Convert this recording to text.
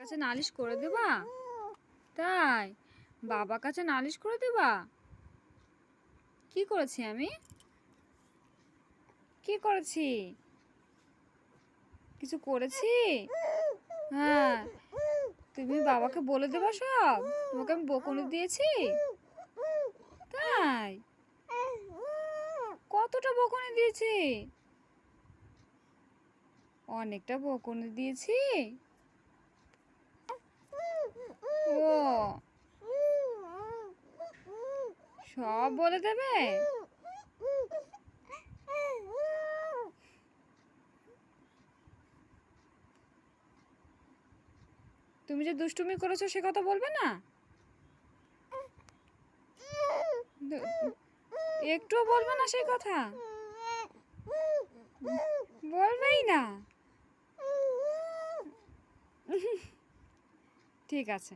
কাছে নালিশ করে দেবা? তাই? বাবার কাছে নালিশ করে দেবা? কি করেছি আমি? কি করেছি? কিছু করেছি? হ্যাঁ, তুমি বাবাকে বলে দেবা সব? তোমাকে আমি বকুনি দিয়েছি? তাই? কতটা বকুনি দিয়েছি? অনেকটা বকুনি দিয়েছি? ও সব বলে দেবে? তুমি যে দুষ্টুমি করেছো সে কথা বলবে না? একটুও বলবে না সেই কথা? বলবেই না। ঠিক আছে।